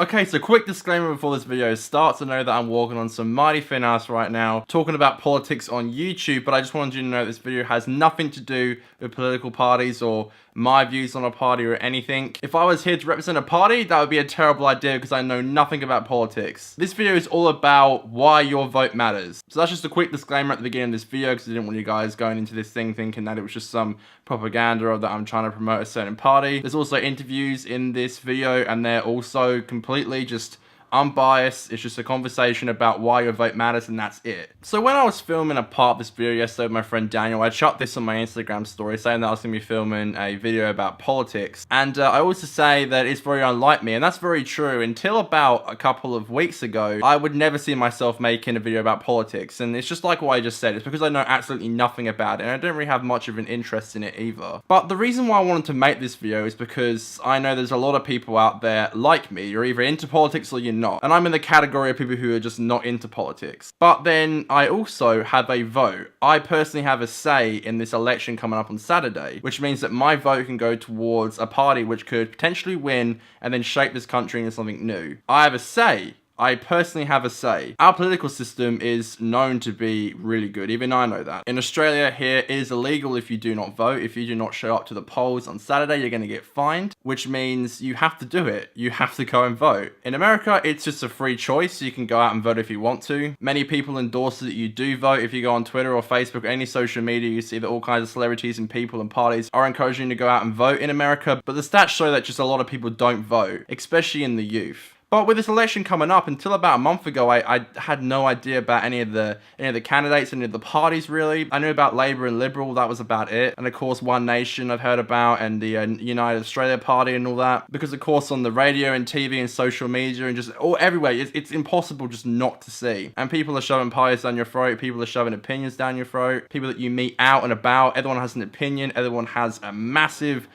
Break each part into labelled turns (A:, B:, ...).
A: Okay, so quick disclaimer before this video starts. To know that I'm walking on some mighty thin ass right now, talking about politics on YouTube, but I just wanted you to know this video has nothing to do with political parties or my views on a party or anything. If I was here to represent a party, that would be a terrible idea because I know nothing about politics. This video is all about why your vote matters. So that's just a quick disclaimer at the beginning of this video because I didn't want you guys going into this thing thinking that it was just some propaganda or that I'm trying to promote a certain party. There's also interviews in this video and they're also completely just unbiased. It's just a conversation about why your vote matters and that's it. So when I was filming a part of this video yesterday with my friend Daniel, I shot this on my Instagram story saying that I was going to be filming a video about politics. And I always say that it's very unlike me, and that's very true. Until about a couple of weeks ago, I would never see myself making a video about politics. And it's just like what I just said. It's because I know absolutely nothing about it and I don't really have much of an interest in it either. But the reason why I wanted to make this video is because I know there's a lot of people out there like me. You're either into politics or you're not. And I'm in the category of people who are just not into politics. But then I also have a vote. I personally have a say in this election coming up on Saturday, which means that my vote can go towards a party which could potentially win and then shape this country into something new. I have a say. I personally have a say. Our political system is known to be really good, even I know that. In Australia here, it is illegal if you do not vote. If you do not show up to the polls on Saturday, you're going to get fined, which means you have to do it. You have to go and vote. In America, it's just a free choice. You can go out and vote if you want to. Many people endorse that you do vote. If you go on Twitter or Facebook or any social media, you see that all kinds of celebrities and people and parties are encouraging you to go out and vote in America. But the stats show that just a lot of people don't vote, especially in the youth. But with this election coming up, until about a month ago, I had no idea about any of the candidates, any of the parties really. I knew about Labour and Liberal, that was about it. And of course, One Nation I've heard about, and the United Australia Party and all that. Because of course, on the radio and TV and social media and just all everywhere, it's impossible just not to see. And people are shoving parties down your throat, people are shoving opinions down your throat, people that you meet out and about, everyone has an opinion, everyone has a massive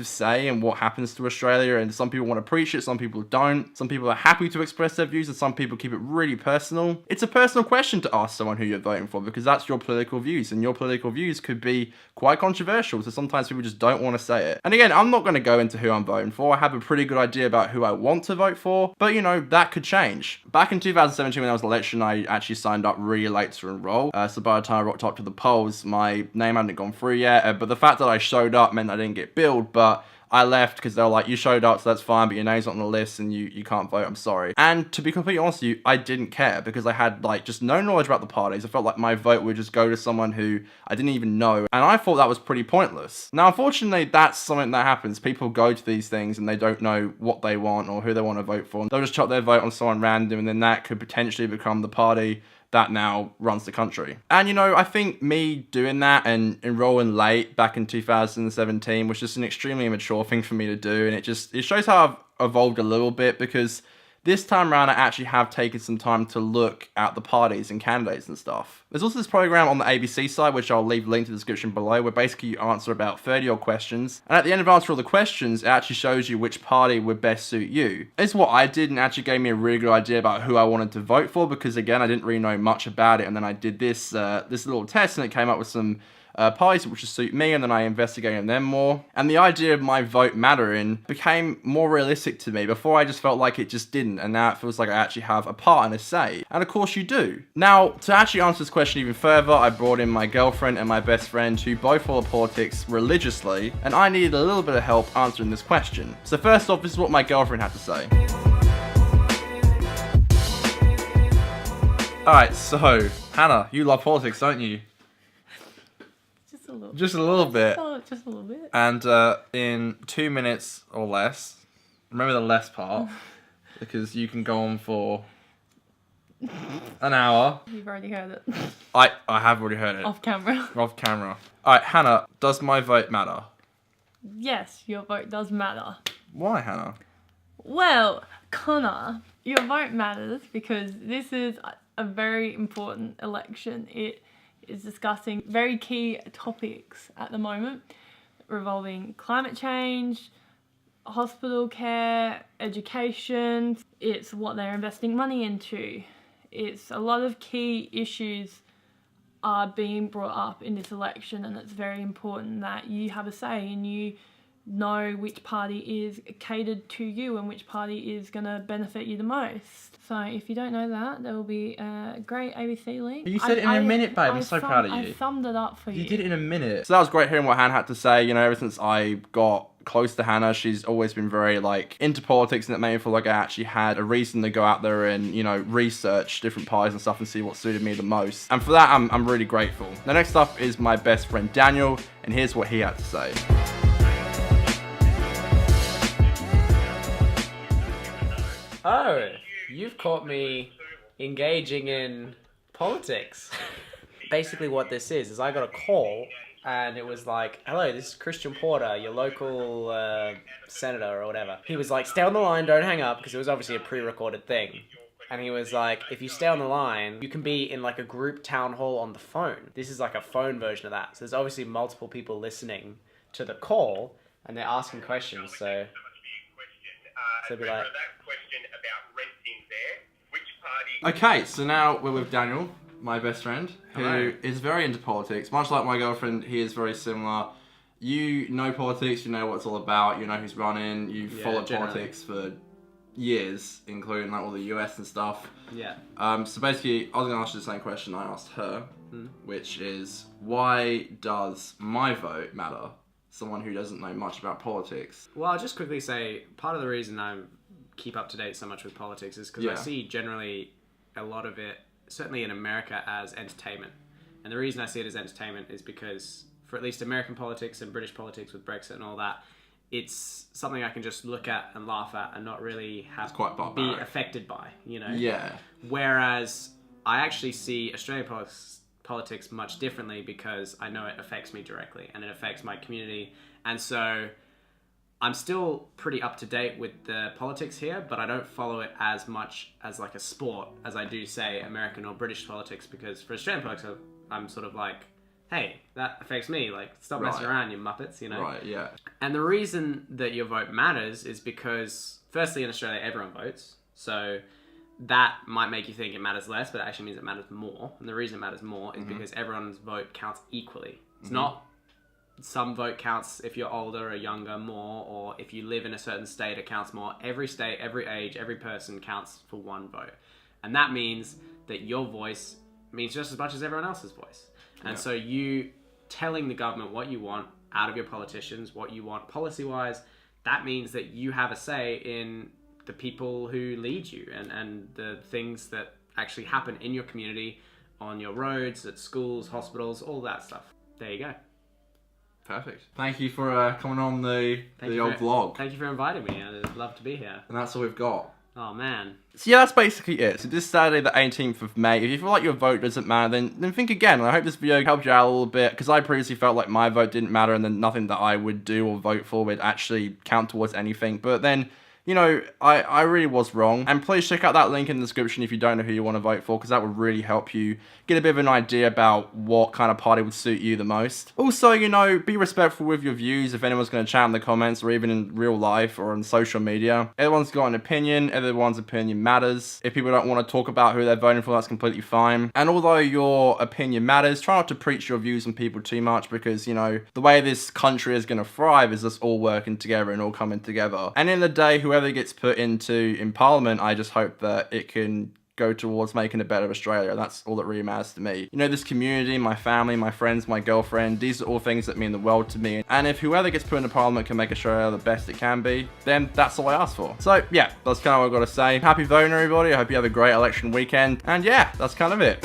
A: say in what happens to Australia, and some people want to preach it, some people don't. Some people are happy to express their views and some people keep it really personal. It's a personal question to ask someone who you're voting for because that's your political views, and your political views could be quite controversial, so sometimes people just don't want to say it. And again, I'm not going to go into who I'm voting for. I have a pretty good idea about who I want to vote for, but you know, that could change. Back in 2017 when there was an election, I actually signed up really late to enroll, so by the time I rocked up to the polls, my name hadn't gone through yet, but the fact that I showed up meant I didn't get billed. But I left because they were like, you showed up, so that's fine, but your name's not on the list and you can't vote, I'm sorry. And to be completely honest with you, I didn't care because I had like just no knowledge about the parties. I felt like my vote would just go to someone who I didn't even know, and I thought that was pretty pointless. Now, unfortunately, that's something that happens. People go to these things and they don't know what they want or who they want to vote for. They'll just chuck their vote on someone random, and then that could potentially become the party that now runs the country. And you know, I think me doing that and enrolling late back in 2017 was just an extremely immature thing for me to do, and it shows how I've evolved a little bit, because this time around I actually have taken some time to look at the parties and candidates and stuff. There's also this program on the ABC side, which I'll leave a link to the description below, where basically you answer about 30 odd questions, and at the end of answering all the questions, it actually shows you which party would best suit you. It's what I did, and actually gave me a really good idea about who I wanted to vote for, because again, I didn't really know much about it, and then I did this little test, and it came up with some parties which would suit me, and then I investigated them more. And the idea of my vote mattering became more realistic to me. Before, I just felt like it just didn't, and now it feels like I actually have a part and a say. And of course you do. Now, to actually answer this question even further, I brought in my girlfriend and my best friend who both follow politics religiously, and I needed a little bit of help answering this question. So first off, this is what my girlfriend had to say. Alright, so Hannah, you love politics, don't you? Just a little bit.
B: Just a little bit.
A: And in 2 minutes or less, remember the less part, because you can go on for an hour.
B: You've already heard it.
A: I have already heard it.
B: Off camera.
A: Off camera. Alright, Hannah, does my vote matter?
B: Yes, your vote does matter.
A: Why, Hannah?
B: Well, Connor, your vote matters because this is a very important election. It is discussing very key topics at the moment revolving climate change, hospital care, education. It's what they're investing money into. It's a lot of key issues are being brought up in this election, and it's very important that you have a say and you know which party is catered to you and which party is going to benefit you the most. So if you don't know that, there will be a great ABC link.
A: You said it in a minute, babe. I'm so proud of you.
B: I summed it up for you.
A: You did it in a minute. So that was great hearing what Hannah had to say. You know, ever since I got close to Hannah, she's always been very like into politics, and it made me feel like I actually had a reason to go out there and, you know, research different parties and stuff and see what suited me the most. And for that, I'm really grateful. The next up is my best friend Daniel, and here's what he had to say.
C: Oh, you've caught me engaging in politics. Basically what this is I got a call and it was like, hello, this is Christian Porter, your local senator or whatever. He was like, stay on the line, don't hang up, because it was obviously a pre-recorded thing. And he was like, if you stay on the line, you can be in like a group town hall on the phone. This is like a phone version of that. So there's obviously multiple people listening to the call and they're asking questions. So be like,
A: Okay, so now we're with Daniel, my best friend, who
C: Hello.
A: is very into politics. Much like my girlfriend, he is very similar. You know politics, you know what it's all about, you know who's running, you've followed
C: generally.
A: politics for years, including like all the US and stuff.
C: yeah.
A: So basically, I was going to ask you the same question I asked her, which is, why does my vote matter? Someone who doesn't know much about politics.
C: Well, I'll just quickly say, part of the reason I keep up to date so much with politics is because I see generally a lot of it, certainly in America, as entertainment. And the reason I see it as entertainment is because, for at least American politics and British politics with Brexit and all that, it's something I can just look at and laugh at and not really have
A: quite
C: be
A: barbaric.
C: affected by, you know?
A: Yeah.
C: Whereas I actually see Australian politics much differently because I know it affects me directly and it affects my community. And so I'm still pretty up to date with the politics here, but I don't follow it as much as like a sport as I do, say, American or British politics, because for Australian politics, I'm sort of like, hey, that affects me. Like, stop messing around, you muppets, you know?
A: Right, yeah.
C: And the reason that your vote matters is because, firstly, in Australia, everyone votes. So that might make you think it matters less, but it actually means it matters more. And the reason it matters more is because everyone's vote counts equally. It's not some vote counts if you're older or younger more, or if you live in a certain state, it counts more. Every state, every age, every person counts for one vote. And that means that your voice means just as much as everyone else's voice. And so you telling the government what you want out of your politicians, what you want policy-wise, that means that you have a say in the people who lead you and the things that actually happen in your community, on your roads, at schools, hospitals, all that stuff. There you go.
A: Perfect. Thank you for coming on the old vlog.
C: Thank you for inviting me. I'd love to be here.
A: And that's all we've got.
C: Oh, man.
A: So yeah, that's basically it. So this Saturday, the 18th of May, if you feel like your vote doesn't matter, then think again. And I hope this video helped you out a little bit, because I previously felt like my vote didn't matter, and then nothing that I would do or vote for would actually count towards anything. But then, you know, I really was wrong. And please check out that link in the description if you don't know who you want to vote for, because that would really help you get a bit of an idea about what kind of party would suit you the most. Also, you know, be respectful with your views if anyone's going to chat in the comments or even in real life or on social media. Everyone's got an opinion. Everyone's opinion matters. If people don't want to talk about who they're voting for, that's completely fine. And although your opinion matters, try not to preach your views on people too much, because, you know, the way this country is going to thrive is us all working together and all coming together. And in the day, whoever gets put in Parliament, I just hope that it can go towards making a better Australia. That's all that really matters to me. You know, this community, my family, my friends, my girlfriend, these are all things that mean the world to me. And if whoever gets put into Parliament can make Australia the best it can be, then that's all I ask for. So yeah, that's kind of what I've got to say. Happy voting, everybody. I hope you have a great election weekend. And yeah, that's kind of it.